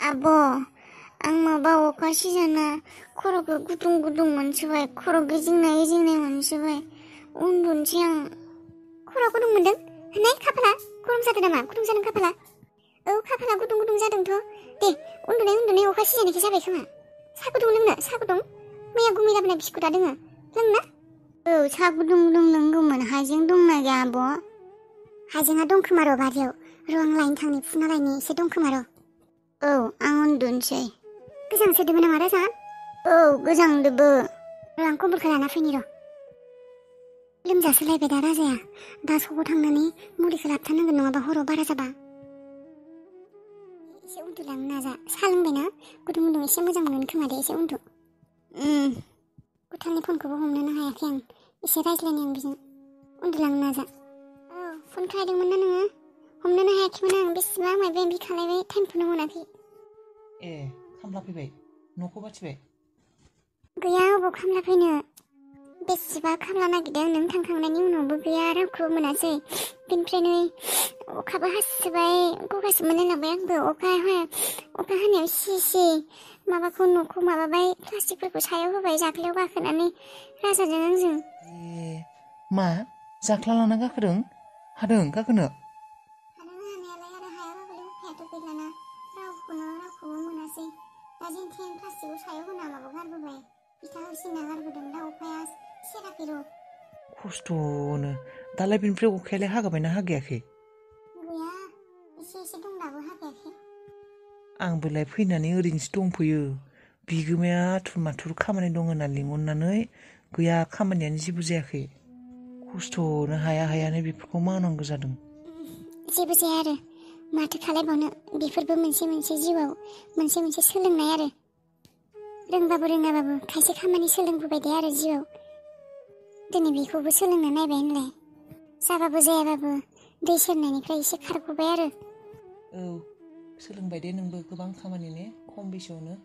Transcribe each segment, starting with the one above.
आब' आं माबा अखा सिजाना खर'खौ गुदुं गुदुं मोनसोबाय खर' गिदिंनाय मोनसोबाय उन्दुनोसै आं खर'आ गुदुं मोनदों होननाय खाफाला गरम जादों नामा गुदुं जादों खाफाला औ खाफाला गुदुं गुदुं जादोंथ' दे उन्दुनाय अखा सिजानायखौ जाबाय खोमा साहा गुदुं लोंनो साहा गुदुं मैया गुमै लाबोनाय बिस्कुटा दोङो लोंना औ साहा गुदुं गुदुं लोंगौमोन हाइजें दंना गैया आब' हाइजेंआ दं खोमा र' बारियाव र' आं लायनो थांनि फुना लायनो एसे दं खोमा र' औ आं उन्दुनोसै गोजांसोदोंमोन नामा राजा औ गोजांदोबो र' आं कम्बलखौ लाना फैनि र' लोमजासोलायबाय दा राजाया दा सकाव थांनानै मुलिखौ लाबोथारनांगोन नङाबा हराव बारा जाबा एसे उन्दुलांनो नाजा साहा लोंबायना गुदुं गुदुं एसे मोजां मोनो खोमा दे एसे उन्दु गुथालनि फनखौबो हमनोनो हायाखै आं एसे रायज्लायनि आं बिजों उन्दुलांनो नाजा औ फन खालायदोंमोन ना नोङो हमनोनो हायाखैमोन आं बेसेबां माबा माबि खालायबाय टाइमखौनो मोनाखै ए खामला फैबाय न'खौ बाथिबाय गैया अबाव खामला फैनो बेसेबा खामला नागिरदों नों थांखांनायनि उनावबो गैया रावखौबो मोनासै बेनिफ्राय नै अखाबो हासोबाय गगासो मोनलायलांबाय आंबो अखा हानायाव सि माबाखौ न'खौ माबाबाय प्लास्टिकफोरखौ सायाव होबाय जाख्लायाव गाखोनानै राजाजों आंजों ए मा जाख्ला लाना गाखोदों हादों गाखोनो हानायालाय आरो हायाबाबो उफायाथ' गैलाना रावखौबो मोनासै दा जेनथेन प्लास्टिकखौ सायाव होना माबा गारबोबाय इथा होसिनना गारबोदों दा अखाया सेराखै र' खस्थ'नो दालाय बेनिफ्राय अखायालाय हागाबायना हागायाखै गैया एसे दं दाबो हागायाखै आंबोलाय फैनानै ओरैनोसो दंफैयो बिगोमाया आथुर माथुर खामानि दं होनना लिंहरनानै गैया खामानियानो जेबो जायाखै खस्थ'नो हायानो बेफोरखौ मावनांगौ जादों जेबो जाया आरो माथो खालायबावनो बेफोरबो मोनसे जिउआव मोनसे सोलोंनाय आरो रोंबाबो रोङाबाबो खायसे खामानि सोलोंबोबाय दे आरो जिउआव दिनै बेखौबो सोलोंना नायबाय होनलाय जाबाबो जायाबाबो दै सेरनायनिफ्राय एसे खारग'बाय आरो औ सोलोंबाय दे नोंबो गोबां खामानि ने खम बैसोआवनो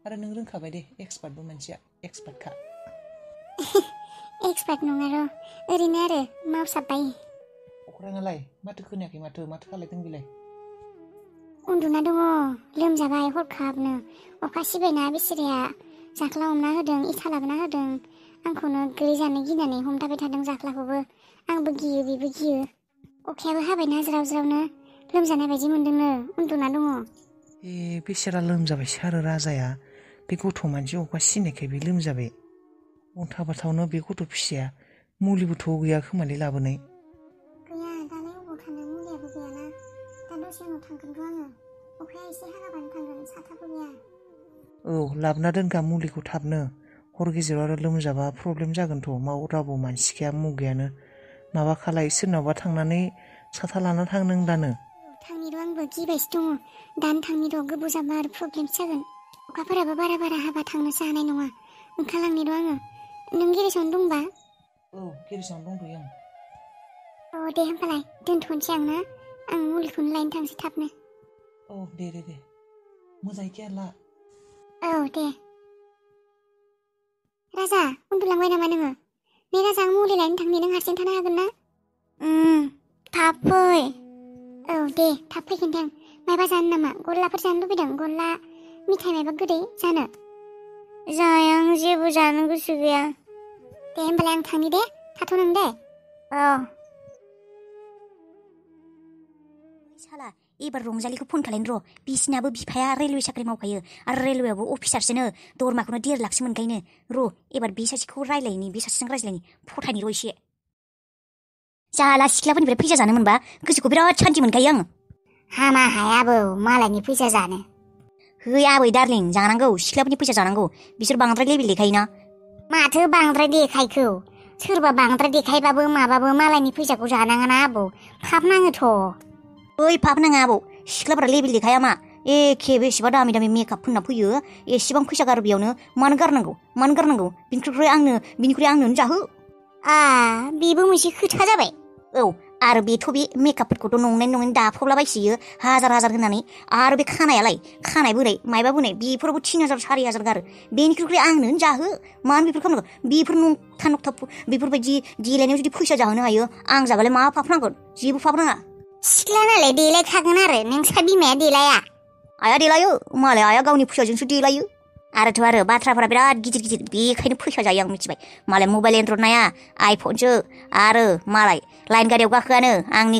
आरो नों रोंखाबाय दे एक्सपार्टबो मानसिया एक्सपार्टखा एक्सपार्ट नङा र' ओरैनो आरो मावसाबबाय अख्राङालाय माथो खोनायाखै माथो खालायदों बेलाय उन्दुना दङ लोमजाबाय हरखाबनो अखा सिबायना बिसोरिया जाख्ला हमना होदों इथा लाबोना होदों आंखौनो गोलै जानो गिनानै हमथाबाय थादों जाख्लाखौबो आंबो गियो बेबो गियो अखायाबो हाबायना ज्राव ज्रावनो लोमजानाय बायदि मोनदोंनो उन्दुना दङ ए बेसेरा लोमजाबायसो आरो राजाया बे गथ' मानसि अखा सिनायखाय बे लोमजाबाय अन्था बाथावनो बे गथ' फिसाया मुलिबोथ' गैया खोमालै लाबोनाय गैया दालाय अबाव थानो मुलियाबो गैयाना दा दसे उनाव थांगोन र' आङो अखाया एसे हागाबानो थांगोन साथाबो गैया औ लाबोना दोनखा मुलिखौ थाबनो हर गेजेराव आरो लोमजाबा प्रब्लेम जागोनथ' रावबो मानसि गैया मुगायानो माबा खालाय सोरनावबा थांनानै साथा लाना थां नों दानो थांनि र' आंबो गिबायसो दङ दानो थांनि र' गोबाव जाबा आरो प्रब्लेम जागोन अखाफोराबो बारा हाबा थांनोसो हानाय नङा ओंखारलांनि र' आङो नों गेरेजावनो दंबा औ गेरेजावनो दंथ'यो आं दे होमबालाय दोनथ'नोसै आं ना आं मुलिखौनो लायनो थांसै थाबनो औ दे मोजाङै केयार ला औ दे राजा उन्दुलांबाय नामा नोङो नै राजा आं मुलि लायनो थांनि नों हारसिं थानो हागोन ना थाब फै औ दे थाब फैगोन दे आं मायबा जानो नामा गल्लाफोर जानो लुबैदों गल्ला मिथाइ मायबा गोदै जानो जाया आं जेबो जानो गोसो गैया दे होमबालाय आं थांनि दे थाथ' नों दे औ साला एबार रंजालिखौ फन खालायनो र' बिसिनाबो बिफाया रेलवे साख्रि मावखायो आरो रेलवेआवबो अफिसारसोनो दरमाखौनो 1.5 लाखसो मोनखायोनो र' एबार बे सासेखौ रायलायनि बे सासेजों रायज्लायनि फथायनि र' एसे जाला सिख्लाफोरनिफ्राय फैसा जानो मोनबा गोसोखौ बिराद सान्थि मोनखायो आङो हामा हायाबो मालायनि फैसा जानो है आबै डार्लिं जानांगौ सिख्लाफोरनि फैसा जानांगौ बिसोर बांद्राय लेबेल देखायोना माथो बांद्राय देखायखौ सोरबा बांद्राय देखायबाबो माबाबो मालायनि फैसाखौ जानाङाना आबौ फाब नाङोथ' ओइ फाब नाङा आबौ सिख्लाफोरा लेबेल देखाया मा एखे बेसेबा दामि मेकआप फोनना फैयो एसेबां फैसा गारो बेयावनो मानो गारनांगौ बिनिख्रुइ आंनो जाहो बेबो मोनसे खोथा जाबाय औ आरो बेथ' बे मेकआपफोरखौथ' नंनाय दाफबलाबायसियो हाजार होनानै आरो बे खानाय बोनाय मायबा बोनाय बेफोरावबो 3,000 4,000 गारो बेनिख्रुइ आंनो जाहो मानो बेफोर खालामनांगौ बेफोर नंथा बेफोरबायदि देलायनायाव जुदि फैसा जाहोनो हायो आं जाबालाय मा फाफ नांगोन जेबो फाफ नाङा सिख्ला नालाय देलायखागोन आरो नोंसा बिमाया देलाया आइया देलायो मालाय आइया गावनि फैसाजोंसो देलायो आरोथ' आरो बाथ्राफोरा बिराद गिदिर गिदिर बेखायनो फैसा जायो आं मिथिबाय मालाय मबाइल एन्ड्रइड नाया आइफनसो आरो मालाय लाइन गारियाव गाखोआनो आंनि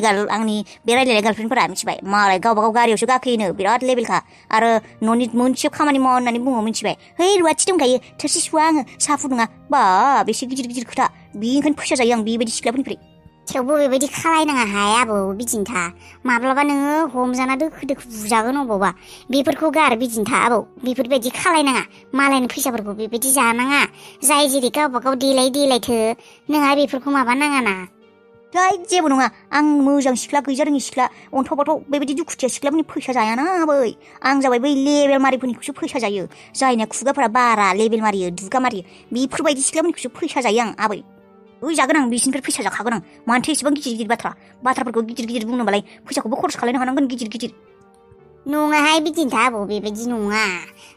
बे रायलायनाय गार्लफ्रेन्डफोरा मिथिबाय मालाय गावबा गाव गारियावसो गाखोयोनो बिराद लेभेलखा आरो न'नि मोनसेबो खामानि मावा होननानै बुङो मिथिबाय है रुवाथि दंखायो थोरसि सुवा आङो साहा फुदुङा बा बेसे गिदिर गिदिर खोथा बेनिखायनो फैसा जायो आं बेबायदि सिख्लाफोरनिफ्राय थेवबो बेबायदि खालायनाङा हाय आबौ बिदिनोथा माब्लाबा नोङो हमजाना दोखो दोखो बुजागोन अबावबा बेफोरखौ गार बिदिनोथा आबौ बेफोरबायदि खालायनाङा मालायनि फैसाफोरखौ बेबायदि जानाङा जाय जेरै गावबा गाव देलायथो नोंहा बेफोरखौ माबा नाङाना जाय जेबो नङा आं मोजां सिख्ला गैजारोङि सिख्ला अन्थाव बेबायदि दुखुथिया सिख्लाफोरनि फैसा जायाना बै आं जाबाय बै लेबेल मारिफोरनिखौसो फैसा जायो जायना खुगाफोरा बारा लेबेल मारियो दुगा मारियो बेफोरबायदि सिख्लाफोरनिखौसो फैसा जायो आं आबै ओइ जागोन आं बिसिनिफ्राय फैसा जाखागोन आं मानोथो एसेबां गिदिर गिदिर बाथ्राफोरखौ गिदिर गिदिर बुंनोबालाय फैसाखौबो खरस खालायनो हानांगोन गिदिर गिदिर नङाहाय बिदिनोथा आबौ बेबायदि नङा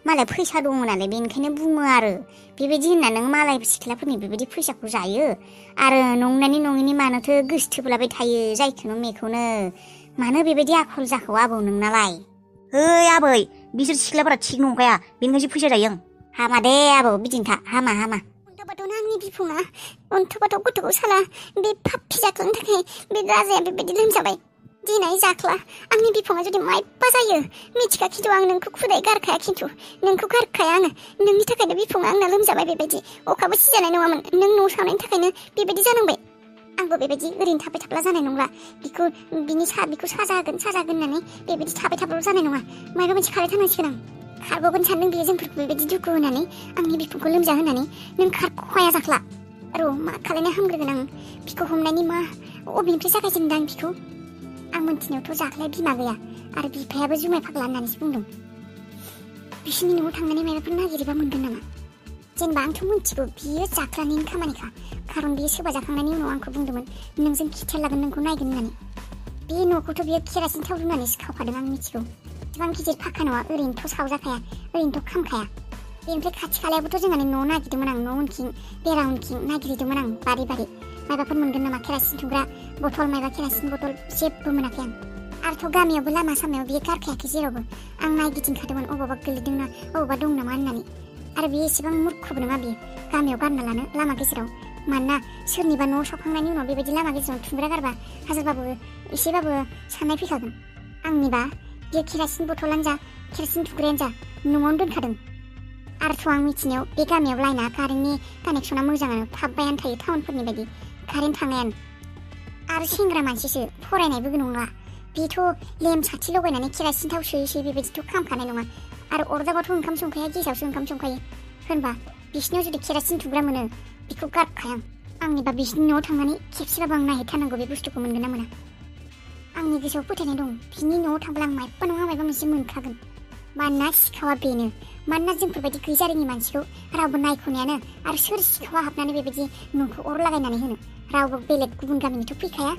मालाय फैसा दङ नालाय बेनिखायनो बुङो आरो बेबायदि होनना नों मालाय सिख्लाफोरनि बेबायदि फैसाखौ जायो आरो नंनायनि नङिनि मानोथो गोसोथोब्लाबाय थायो जायखौनो मेखौनो मानो बेबायदि आखल जाखो आबौ नोंनालाय ओइ आबै बिसोर सिख्लाफोरा थिग नंखाया बेनिखायसो फैसा जायो आं हामा दे आबौ बिदिनोथा हामा अन्थबाथ'नो आंनि बिफुङा अन्थबाथ' गथ'खौ साला बे फाफि जाख्लानि थाखाय बे राजाया बेबायदि लोमजाबाय दिनै जाख्ला आंनि बिफाङा जुदि मायबा जायो मिथिखा खिन्थु आं नोंखौ खुदाय गारखाया खिन्थु नोंखौ गारखाया आङो नोंनि थाखायनो बिफाङा आंना लोमजाबाय बेबायदि अखाबो सिजानाय नङामोन नों न' सावनायनि थाखायनो बेबायदि जानांबाय आंबो बेबायदि ओरैनो थाबाय थाब्ला जानाय नंला बिखौ साजा होगोन होननानै बेबायदि थाबाय थाब्लाबो जानाय नङा मायबा मोनसे खालायथारनांसिगोन आं खारग'गोन सानदों बियो जोंफोरखौ बेबायदि दुखु होनानै आंनि बिफांखौ लोमजा होनानै नों खारख'खाया जाख्ला र' मा खालायनो हामग्रोगोन आं बिखौ हमनायनि मा अबेनिफ्राय जागायजेनदों आं बिखौ आं मोनथिनायावथ' जाख्लाया बिमा गैया आरो बिफायाबो जुमाय फाग्ला होननानैसो बुंदों बिसिनि न'आव थांनानै माबाफोर नागिरोबा मोनगोन नामा जेनेबा आंथ' मोनथिगौ बियो जाख्लानिनो खामानिखा खारन बियो सोरबा जाखांनायनि उनाव आंखौ बुंदोंमोन नोंजों खिथेर लागोन नोंखौ नायगोन होननानै बे न'खौथ' बियो केरासिन थाव रुनानैसो खावखादों आं मिथिगौ एसेबां गिदिर फाखा न'आ ओरैनोथ' सावजाखाया ओरैनोथ' खामखाया बेनिफ्राय खाथि खालायावबोथ' जोंहानि न' नागिरदोंमोन आं न' उनखिं बेरा उनखिं नागिरदोंमोन आं बारि माबाफोर मोनगोन नामा केरासिन थुग्रा बथल माबा केरासिन बथल जेबो मोनाखै आं आरोथ' गामियावबो लामा सामायाव बियो गारखायाखै जेरावबो आं नायगिदिंखादोंमोन अबावबा गोलैदोंना अबावबा दं नामा होननानै आरो बियो एसेबां मुर्खबो नङा बियो गामियाव गारना लानो लामा गेजेराव मानोना सोरनिबा न' सावखांनायनि उनाव बेबायदि लामा गेजेराव थुंग्रा गारबा हाजारबाबो एसेबाबो साननाय फैखागोन आंनिबा बियो केरासिन बथलानो जा केरासिन थुग्रायानो जा न'आवनो दोनखादों आरोथ' आं मिथिनायाव बे गामियाव लाइना कारेन्टनि कानेक्सना मोजाङानो थाबबायानो थायो टाउनफोरनि बायदि कारेन्ट थाङायानो आरो सेंग्रा मानसिसो फरायनायबो नङा बेथ' लेम साथि लगायनानै केरासिन थाव सोयै बेबायदिथ' खामखानाय नङा आरो अरदाबाथ' ओंखाम संखाया गेसावसो ओंखाम संखायो होनबा बिसिनियाव जुदि केरासिन थुग्रा मोनो बेखौ गारखाया आंनिबा बिसिनि न'आव थांनानै खेबसेबाबो आं नायहैथारनांगौ बे बुस्थुखौ मोनगोन ना मोना आंनि गोसोआव फोथायनाय दं बिनि न'आव थांब्ला आं मायबा नङा मायबा मोनसे मोनखागोन मानोना सिखावा बेनो मानोना जोंफोरबायदि गैजारोङि मानसिखौ रावबो नायख'नायानो आरो सोर सिखावा हाबनानै बेबायदि न'खौ अर लागायनानै होनो रावबो बेलेग गुबुन गामिनिथ' फैखाया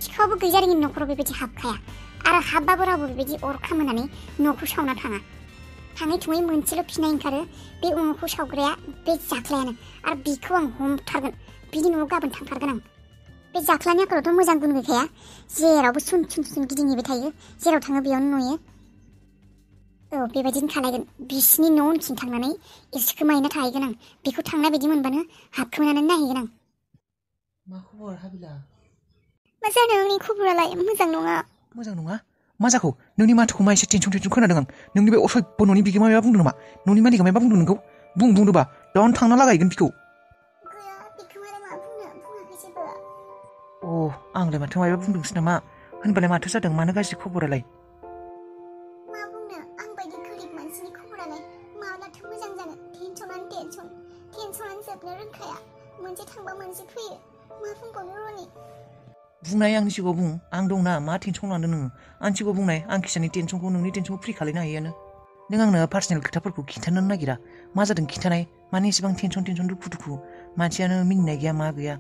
सिखावाबो गैजारोङि न'खराव बेबायदि हाबखाया आरो हाबबाबो रावबो बेबायदि अर खामोनानै न'खौ सावना थाङा थाङै थुङै मोनसेल' फिनाय ओंखारो बे न'खौ सावग्राया बे जाख्लायानो आरो बिखौ आं हमथारगोन बिनि न'आव गाबोन थांथारगोन आं बे जाख्लानि आखलावथ' मोजां गुन गैखाया जेरावबो सुन गिदिंहैबाय थायो जेराव थाङो बेयावनो नुयो औ बेबायदिनो खालायगोन बिसिनि न' उनथिं थांनानै एरसोखोमाहैना थाहैगोन आं बेखौ थांनाय बायदि मोनबानो हाबखोमानानै नायहैगोन आं मा खबर हाबिला मा जानो आंनि खबरालाय मोजां नङा मा जाखौ नोंनि माथोखौ मा एसे टेनसन खोनादों आं नोंनि बे असभ्य न'नि बिगोमा माबा बुंदों नामा न'नि मालिकआ माबा बुंदों नोंखौ बुंदोंबा दाउन थांना लागायगोन बिखौ गैया बिखौमालाय मा बुङाखै जेबो आंलाय माथो माबा बुंदोंसो नामा होनबालाय माथो जादों मानो गाज्रि खबरालाय मा बुंनो आं बायदि गोरिब मानसिनि खबरालाय माब्लाथो मोजां जानो टेनसनानो जोबनो रोंखाया मोनसे थांबा मोनसे फैयो मा बुंबावनो रनि बुंनाय आंनि सिगाङाव बुं आं दंना मा टेनसन लादों नोङो आंनि सिगाङाव बुंनाय आं खिसानि टेनसनखौ नोंनि टेनसनखौ फ्रि खालायनो हायोआनो नों आंनो पार्सनेल खोथाफोरखौ खिन्थानो नागिरा मा जादों खिन्थानाय माने एसेबां टेनसन दुखु मानसियानो मिनिनाय गैया मा गैया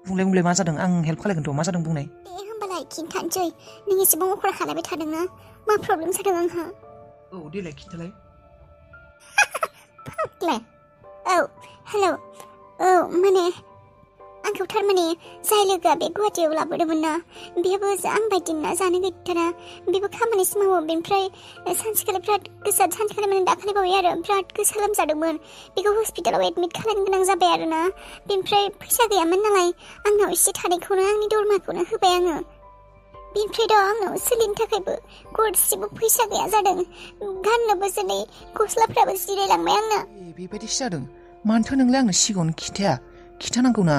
बुंलाय मा जादों आं हेल्प खालायगोनथ' मा जादों बुंनाय दे होमबालाय खिन्थानोसै नों एसेबां अखरा खालायबाय थादोंना मा प्रब्लेम जादों आंहा देलाय खिन्थालाय फाग्ला औ हेलौ औ माने आंखौ थारमाने जाय लोगोआ बे गुवाहाटियाव लाबोदोंमोन ना बेहाबो आं बायदिना जानो गैथारा बेबो खामानिसो मावो बेनिफ्राय सानसेखालि बिराद गोसा सानसेखालि माने दाखालि बावै आरो बिराद गोसा लोमजादोंमोन बेखौ हस्पिटालाव एडमिट खालामनो गोनां जाबाय आरोना बेनिफ्राय फैसा गैयामोन नालाय आंनाव एसे थानायखौनो आंनि दरमाखौनो होबाय आङो बेनिफ्रायथ' आंनाव सोलिनो थाखायबो गरसेबो फैसा गैया जादों गाननोबो दिनै गस्लाफ्राबो जिरायलांबाय आंना बेबायदिसो जादों मानोथो नोंलाय आंनो सिगाङावनो खिथानांगौ ना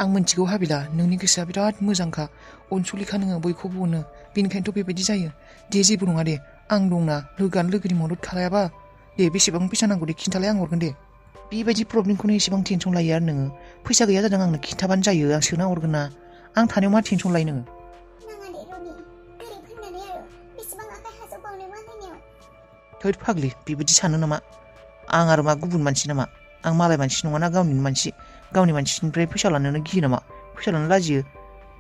आं मिन्थिगौ हाबिला नोंनि गोसोआ बिराद मोजांखा अनसुलिखा नोङो बयखौबो अनो बेनिखायनोथ' बेबायदि जायो दे जेबो नङा दे आं दंना लोगोआनो लोगोनि मदद खालायाबा दे बेसेबां फैसा नांगौ दे खिन्थालाय आं हरगोन दे बेबायदि प्रब्लेमखौनो एसेबां टेनसन लायो आरो नोङो फैसा गैया जादों आंनो खिन्थाबानो जायो आं सोना हरगोन ना आं थानायाव मा टेनसन लायो नोङो थोद फाग्लि बेबायदि सानो नामा आं आरो मा गुबुन मानसि नामा आं मालाय मानसि नङाना गावनि मानसिनिफ्राय फैसा लानोनो गियो नामा फैसा लानो लाजियो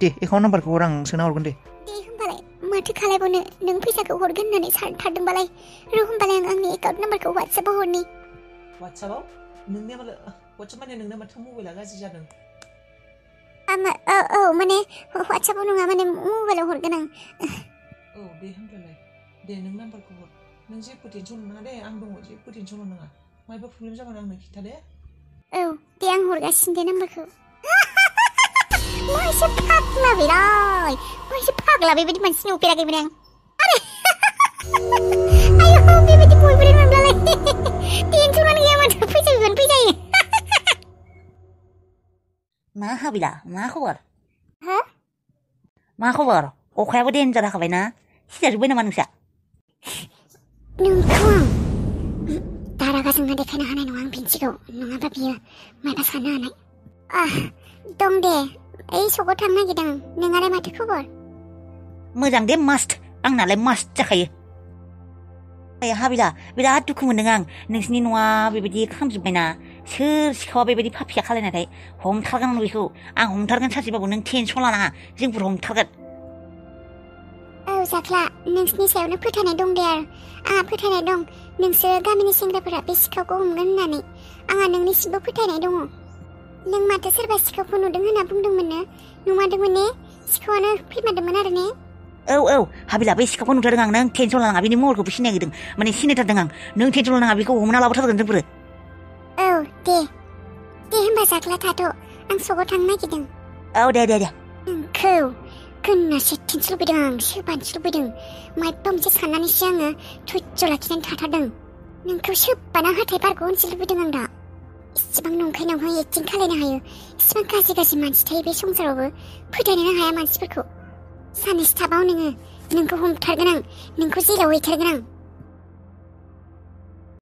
दे एकाउन्ट नाम्बारखौ हर आं सोना हरगोन दे होमबालाय माथो खालायबावनो नों फैसाखौ हरगोन होननानै सानथारदोंबालाय होमबालाय आं आंनि एकाउन्ट नाम्बारखौ वाट्सएपआव हरनि वाट्सएपआव नोंनिया वाट्सएप माने नोंना माथो मबाइला गाज्रि जादों औ माने वाट्सएपआव नङा माने मबाइलाव हरगोन आं औ दे होमबालाय दे नों नाम्बारखौ हर नों जेबो टेनसन नाङा दे आं दङ जेबो टेनसन नाङा मायबा प्रब्लेम जाबानो आंनो खिन्था दे औ दे आं हरगासिनो दे नाम्बारखौ मा एसे फाग्ला बेलाय मा एसे फाग्ला बेबायदि मानसि नुफेराखैमोन आं आरे आयौ बेबायदि बयफ्रेन्ड मोनब्लालाय टेनसनानो गैया माथो फैसा बिबानो फैजायो मा हाबिला मा खबर हा मा खबर अखायाबो देन्जार हाखाबायना सिजाजोब्बाय नामा नोंसा नोंखौ आं दारागा जोंना देखायनो हानाय नङा आं मिन्थिगौ नङाबा बियो माबा साननो हानाय दं दे ओइ सकआव थांनो नागिरदों नोंहालाय माथो खबर मोजां दे मास्ट आंनालाय मास्ट जाखायो हाबिला बिराद दुखु मोनदों आं नोंसिनि न'आ बेबायदि खालामजोब्बायना सोर सिखावा बेबायदि पापिया खालायनायथाय हमथारगोन आं बेखौ आं हमथारगोन सानसेबाबो नों टेनसन लानाङा जोंफोर हमथारगोन औ जाख्ला नोंसिनि सायावनो फोथायनाय दं दे आरो आंहा फोथायनाय दं नोंसोर गामिनि सेंग्राफोरा बे सिखावखौ हमगोन होननानै आंहा नोंनिसिमबो फोथायनाय दङ नों माथो सोरबा सिखावखौ नुदों होनना बुंदोंमोननो नुमारदोंमोन ने सिखावानो फैमारदोंमोन आरो ने औ हाबिला बै सिखावखौ नुथारदों आं नों टेनसन लानाङा बिनि महरखौबो सिनायगिरदों माने सिनायथारदों आं नों टेनसन लानाङा बेखौ हमना लाबोथारगोन जोंफोर औ दे होमबा जाख्ला थाथ' आं सकआव थांनो नागिरदों औ दे नोंखौ गोननासो टेनसन लुबैदों आं सोबानोसो लुबैदों मायबा मोनसे साननानैसो आङो धैर्य लाखिनानै थाथारदों नोंखौ सोबाना हाथाय बारगौ होनसो लुबैदों आं दा इसेबां नंखाय एक्टिं खालायनो हायो इसेबां गाज्रि मानसि थायो बे संसारावबो फोथायनोनो हाया मानसिफोरखौ साननैसो थाबाव नोंखौ हमथारगोन आं नोंखौ जेलाव हैथारगोन आं